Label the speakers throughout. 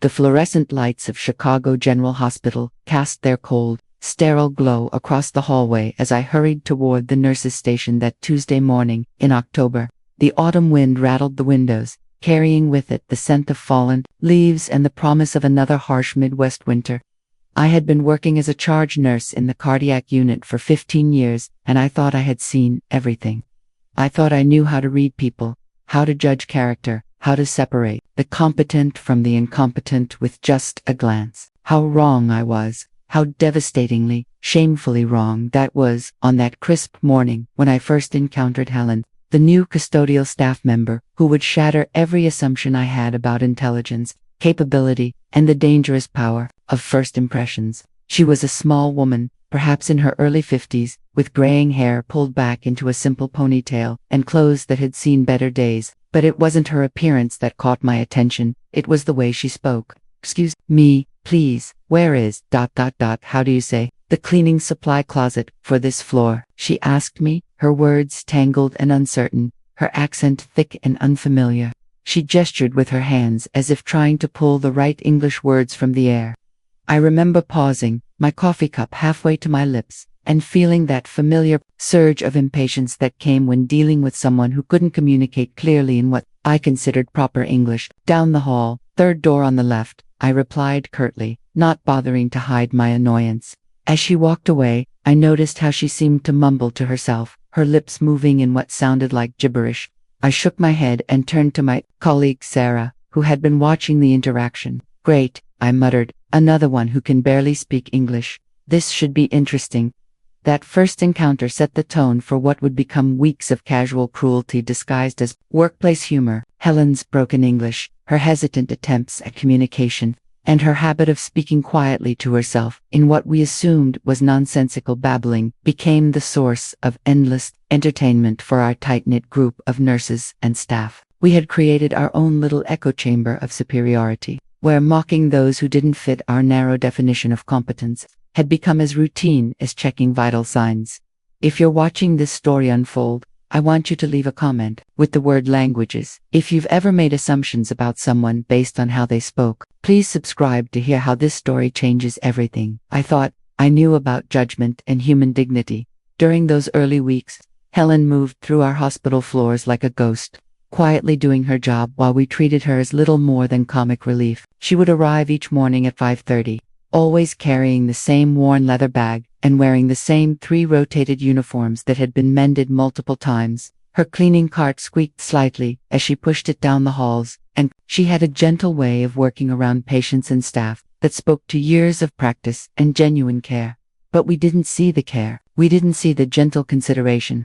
Speaker 1: The fluorescent lights of Chicago General Hospital cast their cold, sterile glow across the hallway as I hurried toward the nurses' station that Tuesday morning in October. The autumn wind rattled the windows, carrying with it the scent of fallen leaves and the promise of another harsh Midwest winter. I had been working as a charge nurse in the cardiac unit for 15 years, and I thought I had seen everything. I thought I knew how to read people, how to judge character, how to separate the competent from the incompetent with just a glance. How wrong I was, how devastatingly, shamefully wrong that was on that crisp morning when I first encountered Helen, the new custodial staff member who would shatter every assumption I had about intelligence, capability, and the dangerous power of first impressions. She was a small woman, perhaps in her early 50s, with graying hair pulled back into a simple ponytail and clothes that had seen better days. But it wasn't her appearance that caught my attention, it was the way she spoke. "Excuse me, please, where is ... how do you say, the cleaning supply closet for this floor?" she asked me, her words tangled and uncertain, her accent thick and unfamiliar. She gestured with her hands as if trying to pull the right English words from the air. I remember pausing, my coffee cup halfway to my lips, and feeling that familiar surge of impatience that came when dealing with someone who couldn't communicate clearly in what I considered proper English. "Down the hall, third door on the left," I replied curtly, not bothering to hide my annoyance. As she walked away, I noticed how she seemed to mumble to herself, her lips moving in what sounded like gibberish. I shook my head and turned to my colleague Sarah, who had been watching the interaction. "Great," I muttered, "another one who can barely speak English. This should be interesting." That first encounter set the tone for what would become weeks of casual cruelty disguised as workplace humor. Helen's broken English, her hesitant attempts at communication, and her habit of speaking quietly to herself in what we assumed was nonsensical babbling became the source of endless entertainment for our tight-knit group of nurses and staff. We had created our own little echo chamber of superiority, where mocking those who didn't fit our narrow definition of competence had become as routine as checking vital signs. If you're watching this story unfold, I want you to leave a comment with the word languages. If you've ever made assumptions about someone based on how they spoke, please subscribe to hear how this story changes everything. I thought I knew about judgment and human dignity. During those early weeks, Helen moved through our hospital floors like a ghost, quietly doing her job while we treated her as little more than comic relief. She would arrive each morning at 5:30. Always carrying the same worn leather bag and wearing the same 3 rotated uniforms that had been mended multiple times. Her cleaning cart squeaked slightly as she pushed it down the halls, and she had a gentle way of working around patients and staff that spoke to years of practice and genuine care. But we didn't see the care. We didn't see the gentle consideration.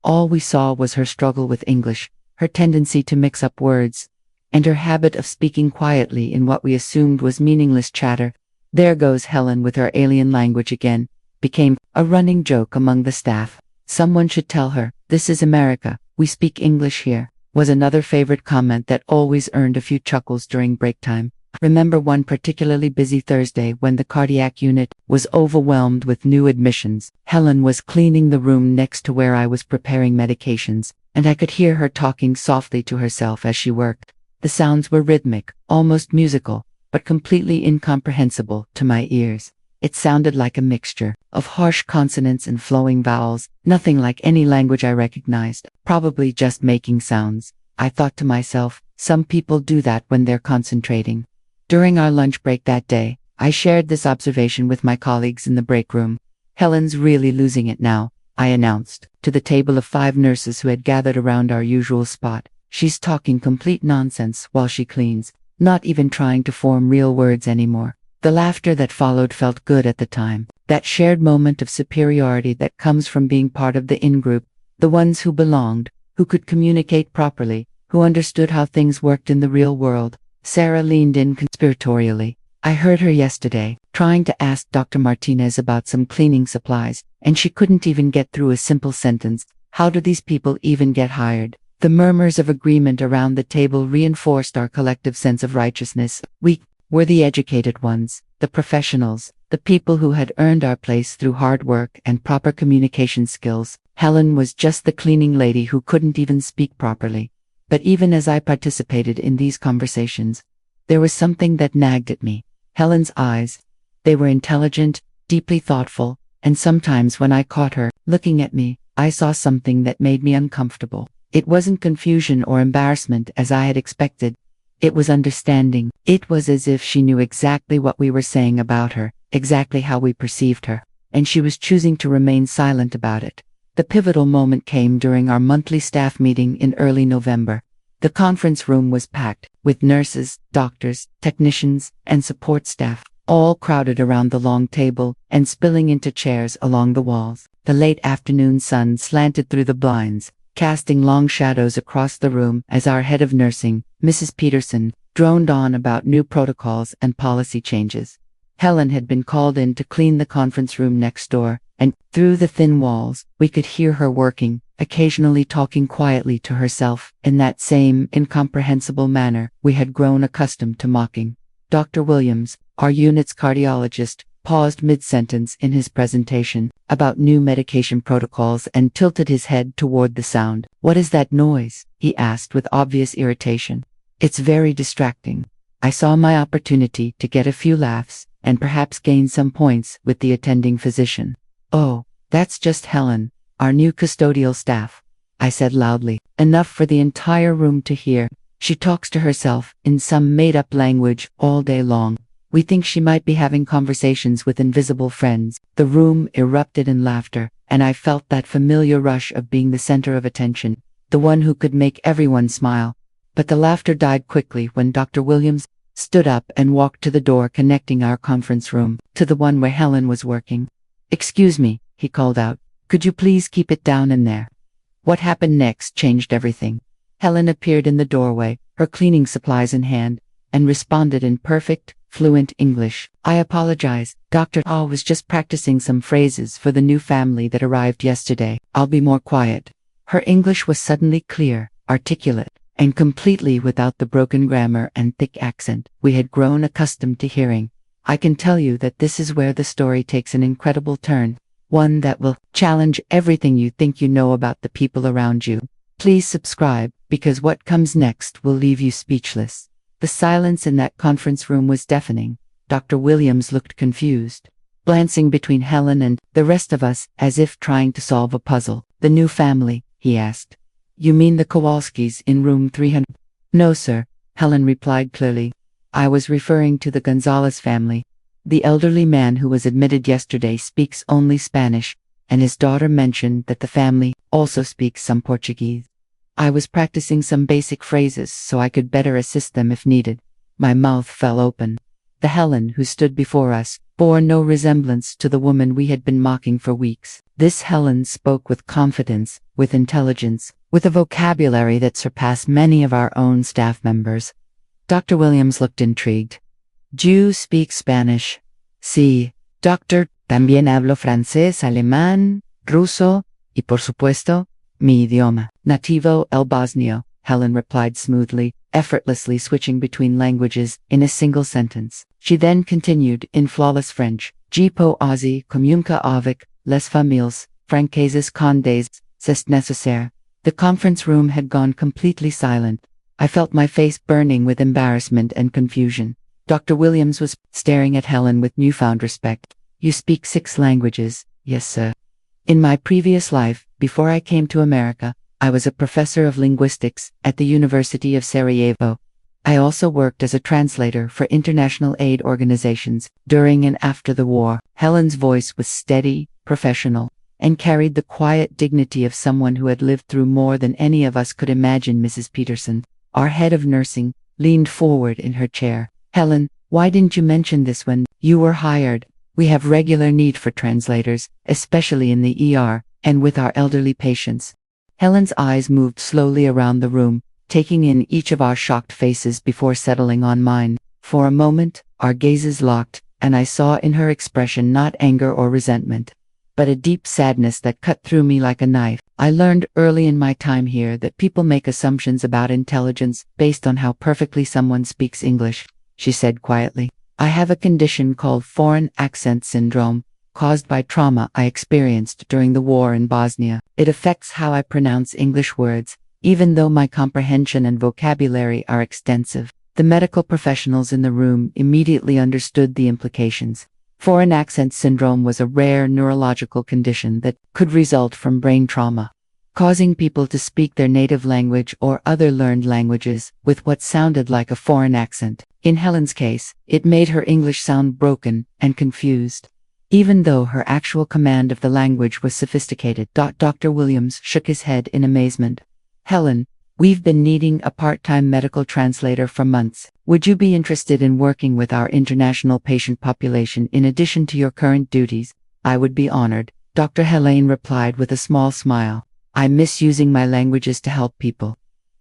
Speaker 1: All we saw was her struggle with English, her tendency to mix up words, and her habit of speaking quietly in what we assumed was meaningless chatter. "There goes Helen with her alien language again," became a running joke among the staff. "Someone should tell her, this is America, we speak English here," was another favorite comment that always earned a few chuckles during break time. Remember one particularly busy Thursday when the cardiac unit was overwhelmed with new admissions. Helen was cleaning the room next to where I was preparing medications, and I could hear her talking softly to herself as she worked. The sounds were rhythmic, almost musical, but completely incomprehensible to my ears. It sounded like a mixture of harsh consonants and flowing vowels, nothing like any language I recognized, probably just making sounds. I thought to myself, some people do that when they're concentrating. During our lunch break that day, I shared this observation with my colleagues in the break room. "Helen's really losing it now," I announced, to the table of 5 nurses who had gathered around our usual spot. "She's talking complete nonsense while she cleans, not even trying to form real words anymore." The laughter that followed felt good at the time. That shared moment of superiority that comes from being part of the in-group, the ones who belonged, who could communicate properly, who understood how things worked in the real world. Sarah leaned in conspiratorially. "I heard her yesterday, trying to ask Dr. Martinez about some cleaning supplies, and she couldn't even get through a simple sentence. How do these people even get hired?" The murmurs of agreement around the table reinforced our collective sense of righteousness. We were the educated ones, the professionals, the people who had earned our place through hard work and proper communication skills. Helen was just the cleaning lady who couldn't even speak properly. But even as I participated in these conversations, There was something that nagged at me. Helen's eyes. They were intelligent, deeply thoughtful, and sometimes when I caught her looking at me, I saw something that made me uncomfortable. It wasn't confusion or embarrassment as I had expected. It was understanding. It was as if she knew exactly what we were saying about her, exactly how we perceived her, and she was choosing to remain silent about it. The pivotal moment came during our monthly staff meeting in early November. The conference room was packed, with nurses, doctors, technicians, and support staff, all crowded around the long table and spilling into chairs along the walls. The late afternoon sun slanted through the blinds, casting long shadows across the room as our head of nursing, Mrs. Peterson, droned on about new protocols and policy changes. Helen had been called in to clean the conference room next door, and through the thin walls, we could hear her working, occasionally talking quietly to herself in that same incomprehensible manner we had grown accustomed to mocking. Dr. Williams, our unit's cardiologist, paused mid-sentence in his presentation about new medication protocols and tilted his head toward the sound. "What is that noise?" he asked with obvious irritation. "It's very distracting." I saw my opportunity to get a few laughs and perhaps gain some points with the attending physician. "Oh, that's just Helen, our new custodial staff," I said loudly, enough for the entire room to hear. "She talks to herself in some made-up language all day long. We think she might be having conversations with invisible friends." The room erupted in laughter, and I felt that familiar rush of being the center of attention, the one who could make everyone smile. But the laughter died quickly when Dr. Williams stood up and walked to the door connecting our conference room to the one where Helen was working. "Excuse me," he called out. "Could you please keep it down in there?" What happened next changed everything. Helen appeared in the doorway, her cleaning supplies in hand, and responded in perfect, fluent English. "I apologize, Doctor. I was just practicing some phrases for the new family that arrived yesterday. I'll be more quiet." Her English was suddenly clear, articulate, and completely without the broken grammar and thick accent we had grown accustomed to hearing. I can tell you that this is where the story takes an incredible turn, one that will challenge everything you think you know about the people around you. Please subscribe, because what comes next will leave you speechless. The silence in that conference room was deafening. Dr. Williams looked confused, glancing between Helen and the rest of us as if trying to solve a puzzle. "The new family?" he asked. "You mean the Kowalskis in room 300? "No, sir," Helen replied clearly. "I was referring to the Gonzalez family. The elderly man who was admitted yesterday speaks only Spanish, and his daughter mentioned that the family also speaks some Portuguese. I was practicing some basic phrases so I could better assist them if needed." My mouth fell open. The Helen who stood before us bore no resemblance to the woman we had been mocking for weeks. This Helen spoke with confidence, with intelligence, with a vocabulary that surpassed many of our own staff members. Dr. Williams looked intrigued. "Do you speak Spanish?" "Sí, doctor. También hablo francés, alemán, ruso, y por supuesto, mi idioma nativo el bosnio," Helen replied smoothly, effortlessly switching between languages in a single sentence. She then continued in flawless French. "Je peux aussi communiquer avec les familles françaises quand c'est nécessaire." The conference room had gone completely silent. I felt my face burning with embarrassment and confusion. Dr. Williams was staring at Helen with newfound respect. "You speak 6 languages?" "Yes, sir. In my previous life, before I came to America, I was a professor of linguistics at the University of Sarajevo. I also worked as a translator for international aid organizations during and after the war." Helen's voice was steady, professional, and carried the quiet dignity of someone who had lived through more than any of us could imagine. Mrs. Peterson, our head of nursing, leaned forward in her chair. "Helen, why didn't you mention this when you were hired? We have regular need for translators, especially in the ER, and with our elderly patients." Helen's eyes moved slowly around the room, taking in each of our shocked faces before settling on mine. For a moment, our gazes locked, and I saw in her expression not anger or resentment, but a deep sadness that cut through me like a knife. "I learned early in my time here that people make assumptions about intelligence based on how perfectly someone speaks English," she said quietly. "I have a condition called foreign accent syndrome, caused by trauma I experienced during the war in Bosnia. It affects how I pronounce English words, even though my comprehension and vocabulary are extensive. The medical professionals in the room immediately understood the implications. Foreign accent syndrome was a rare neurological condition that could result from brain trauma, causing people to speak their native language or other learned languages with what sounded like a foreign accent. In Helen's case, it made her English sound broken and confused, even though her actual command of the language was sophisticated. Dr. Williams shook his head in amazement. Helen, we've been needing a part-time medical translator for months. Would you be interested in working with our international patient population in addition to your current duties? I would be honored, Dr. Helene replied with a small smile. I miss using my languages to help people.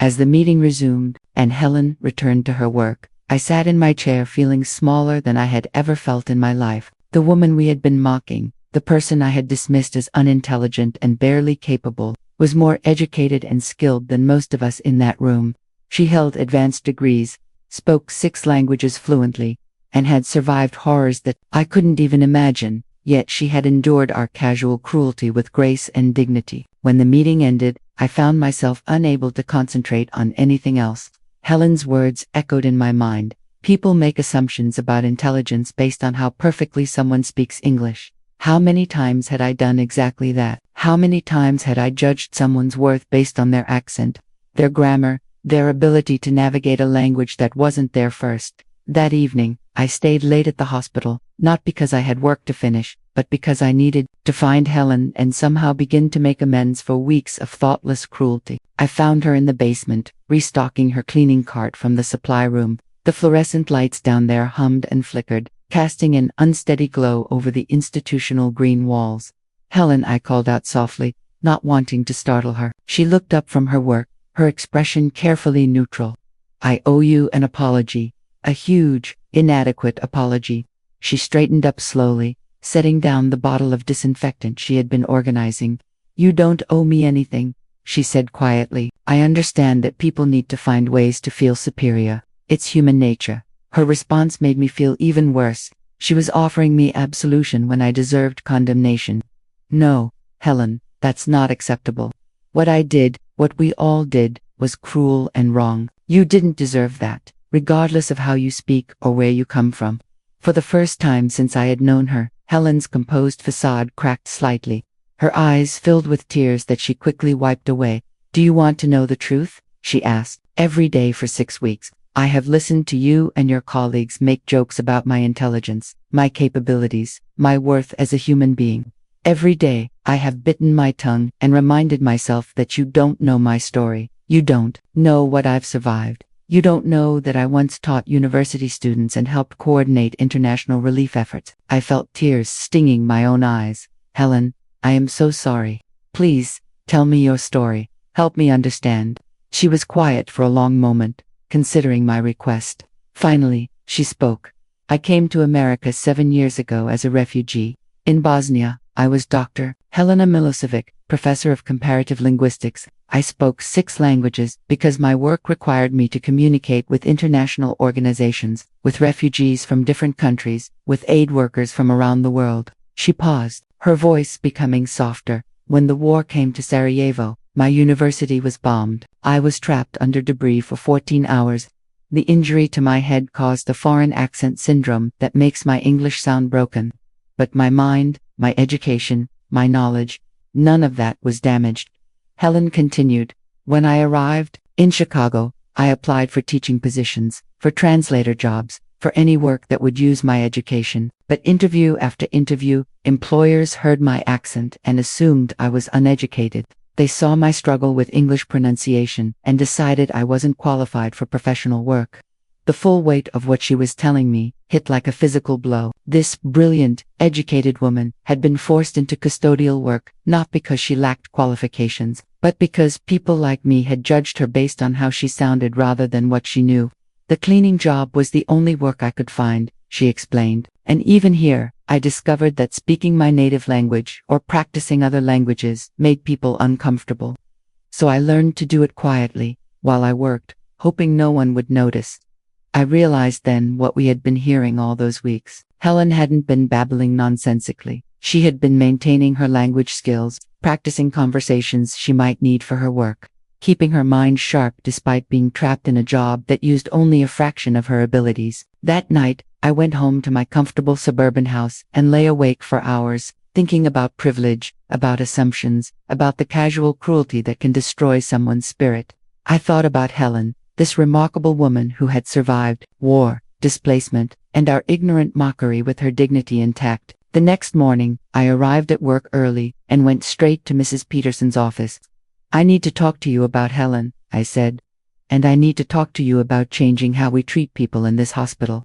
Speaker 1: As the meeting resumed, and Helen returned to her work, I sat in my chair feeling smaller than I had ever felt in my life. The woman we had been mocking, the person I had dismissed as unintelligent and barely capable, was more educated and skilled than most of us in that room. She held advanced degrees, spoke 6 languages fluently, and had survived horrors that I couldn't even imagine, yet she had endured our casual cruelty with grace and dignity. When the meeting ended, I found myself unable to concentrate on anything else. Helen's words echoed in my mind. People make assumptions about intelligence based on how perfectly someone speaks English. How many times had I done exactly that? How many times had I judged someone's worth based on their accent, their grammar, their ability to navigate a language that wasn't there first? That evening, I stayed late at the hospital, not because I had work to finish, but because I needed to find Helen and somehow begin to make amends for weeks of thoughtless cruelty. I found her in the basement, restocking her cleaning cart from the supply room. The fluorescent lights down there hummed and flickered, casting an unsteady glow over the institutional green walls. Helen, I called out softly, not wanting to startle her. She looked up from her work, her expression carefully neutral. I owe you an apology, a huge, inadequate apology. She straightened up slowly, setting down the bottle of disinfectant she had been organizing. You don't owe me anything, she said quietly. I understand that people need to find ways to feel superior. It's human nature. Her response made me feel even worse. She was offering me absolution when I deserved condemnation. No, Helen, that's not acceptable. What I did, what we all did, was cruel and wrong. You didn't deserve that, regardless of how you speak or where you come from. For the first time since I had known her, Helen's composed facade cracked slightly. Her eyes filled with tears that she quickly wiped away. Do you want to know the truth? She asked. Every day for 6 weeks, I have listened to you and your colleagues make jokes about my intelligence, my capabilities, my worth as a human being. Every day, I have bitten my tongue and reminded myself that you don't know my story. You don't know what I've survived. You don't know that I once taught university students and helped coordinate international relief efforts. I felt tears stinging my own eyes. Helen, I am so sorry. Please, tell me your story. Help me understand. She was quiet for a long moment, considering my request. Finally, she spoke. I came to America 7 years ago as a refugee. In Bosnia, I was Dr. Helena Milosevic, professor of comparative linguistics. I spoke 6 languages because my work required me to communicate with international organizations, with refugees from different countries, with aid workers from around the world. She paused, her voice becoming softer. When the war came to Sarajevo, my university was bombed. I was trapped under debris for 14 hours. The injury to my head caused a foreign accent syndrome that makes my English sound broken. But my mind, my education, my knowledge, none of that was damaged. Helen continued. When I arrived in Chicago, I applied for teaching positions, for translator jobs, for any work that would use my education. But interview after interview, employers heard my accent and assumed I was uneducated. They saw my struggle with English pronunciation and decided I wasn't qualified for professional work. The full weight of what she was telling me hit like a physical blow. This brilliant, educated woman had been forced into custodial work, not because she lacked qualifications, but because people like me had judged her based on how she sounded rather than what she knew. The cleaning job was the only work I could find, she explained, and even here, I discovered that speaking my native language or practicing other languages made people uncomfortable. So I learned to do it quietly, while I worked, hoping no one would notice. I realized then what we had been hearing all those weeks. Helen hadn't been babbling nonsensically. She had been maintaining her language skills, practicing conversations she might need for her work. keeping her mind sharp despite being trapped in a job that used only a fraction of her abilities. That night, I went home to my comfortable suburban house and lay awake for hours, thinking about privilege, about assumptions, about the casual cruelty that can destroy someone's spirit. I thought about Helen, this remarkable woman who had survived war, displacement, and our ignorant mockery with her dignity intact. The next morning, I arrived at work early and went straight to Mrs. Peterson's office. "I need to talk to you about Helen," I said. "And I need to talk to you about changing how we treat people in this hospital."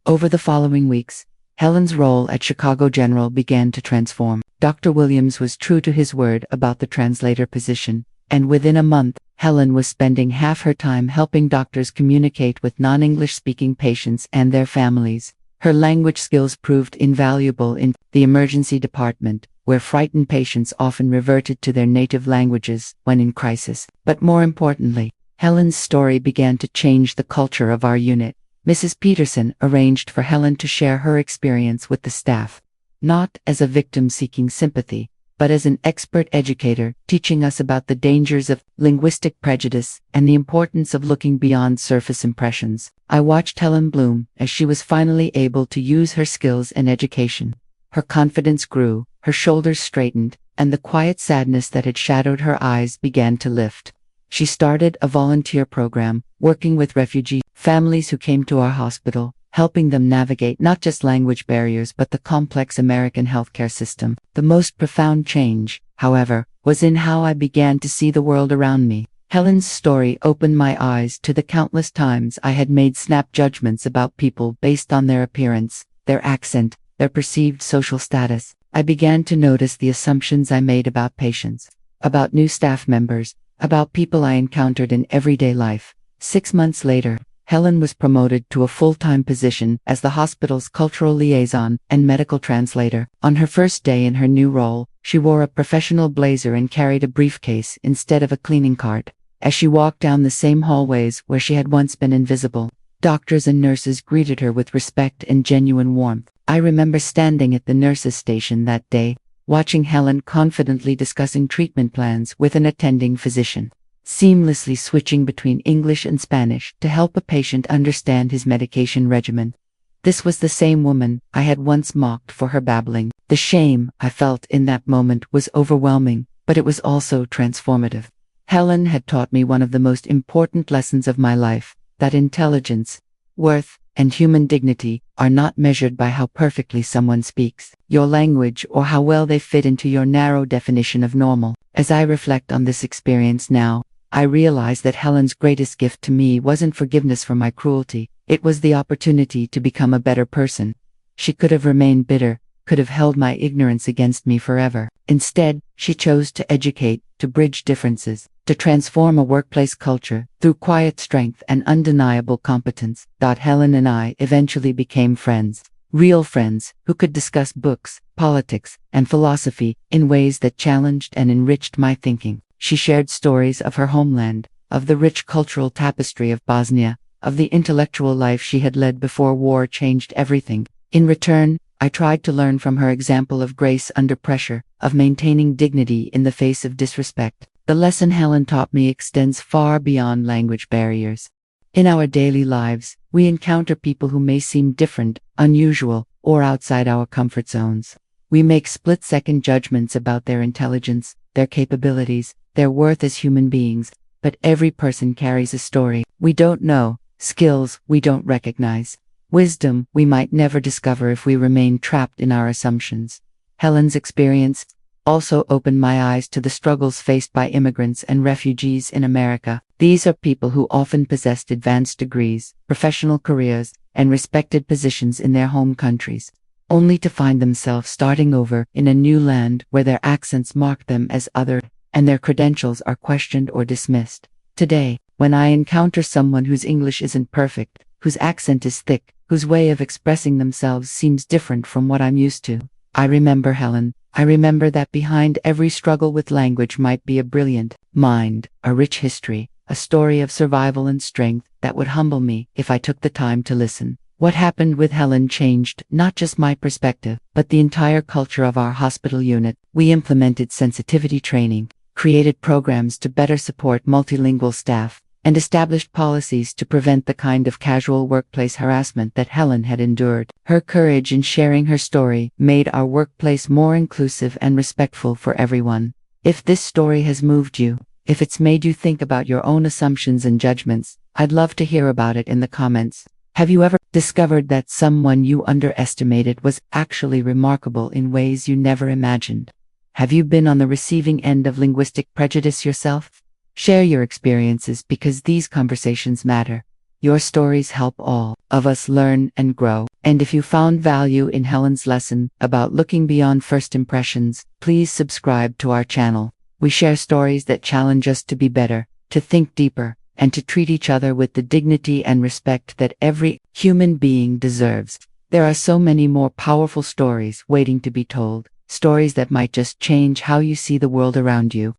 Speaker 1: Over the following weeks, Helen's role at Chicago General began to transform. Dr. Williams was true to his word about the translator position, and within a month, Helen was spending half her time helping doctors communicate with non-English speaking patients and their families. Her language skills proved invaluable in the emergency department, where frightened patients often reverted to their native languages when in crisis. But more importantly, Helen's story began to change the culture of our unit. Mrs. Peterson arranged for Helen to share her experience with the staff, not as a victim seeking sympathy, but as an expert educator, teaching us about the dangers of linguistic prejudice and the importance of looking beyond surface impressions. I watched Helen bloom as she was finally able to use her skills in education. Her confidence grew, her shoulders straightened, and the quiet sadness that had shadowed her eyes began to lift. She started a volunteer program, working with refugee families who came to our hospital, helping them navigate not just language barriers but the complex American healthcare system. The most profound change, however, was in how I began to see the world around me. Helen's story opened my eyes to the countless times I had made snap judgments about people based on their appearance, their accent, their perceived social status. I began to notice the assumptions I made about patients, about new staff members, about people I encountered in everyday life. 6 months later, Helen was promoted to a full-time position as the hospital's cultural liaison and medical translator. On her first day in her new role, she wore a professional blazer and carried a briefcase instead of a cleaning cart. As she walked down the same hallways where she had once been invisible, doctors and nurses greeted her with respect and genuine warmth. I remember standing at the nurses' station that day, watching Helen confidently discussing treatment plans with an attending physician, seamlessly switching between English and Spanish to help a patient understand his medication regimen. This was the same woman I had once mocked for her babbling. The shame I felt in that moment was overwhelming, but it was also transformative. Helen had taught me one of the most important lessons of my life, that intelligence, worth, and human dignity are not measured by how perfectly someone speaks your language or how well they fit into your narrow definition of normal. As I reflect on this experience now, I realize that Helen's greatest gift to me wasn't forgiveness for my cruelty, it was the opportunity to become a better person. She could have remained bitter, could have held my ignorance against me forever. Instead, she chose to educate, to bridge differences, to transform a workplace culture through quiet strength and undeniable competence. Helen and I eventually became friends, real friends, who could discuss books, politics, and philosophy in ways that challenged and enriched my thinking. She shared stories of her homeland, of the rich cultural tapestry of Bosnia, of the intellectual life she had led before war changed everything. In return, I tried to learn from her example of grace under pressure, of maintaining dignity in the face of disrespect. The lesson Helen taught me extends far beyond language barriers. In our daily lives, we encounter people who may seem different, unusual, or outside our comfort zones. We make split-second judgments about their intelligence, their capabilities, their worth as human beings, but every person carries a story we don't know, skills we don't recognize, wisdom we might never discover if we remain trapped in our assumptions. Helen's experience also opened my eyes to the struggles faced by immigrants and refugees in America. These are people who often possessed advanced degrees, professional careers, and respected positions in their home countries, only to find themselves starting over in a new land where their accents mark them as other, and their credentials are questioned or dismissed. Today, when I encounter someone whose English isn't perfect, whose accent is thick, whose way of expressing themselves seems different from what I'm used to, I remember Helen. I remember that behind every struggle with language might be a brilliant mind, a rich history, a story of survival and strength that would humble me if I took the time to listen. What happened with Helen changed not just my perspective, but the entire culture of our hospital unit. We implemented sensitivity training, created programs to better support multilingual staff, and established policies to prevent the kind of casual workplace harassment that Helen had endured. Her courage in sharing her story made our workplace more inclusive and respectful for everyone. If this story has moved you, if it's made you think about your own assumptions and judgments, I'd love to hear about it in the comments. Have you ever discovered that someone you underestimated was actually remarkable in ways you never imagined? Have you been on the receiving end of linguistic prejudice yourself? Share your experiences because these conversations matter. Your stories help all of us learn and grow. And if you found value in Helen's lesson about looking beyond first impressions, please subscribe to our channel. We share stories that challenge us to be better, to think deeper, and to treat each other with the dignity and respect that every human being deserves. There are so many more powerful stories waiting to be told, stories that might just change how you see the world around you.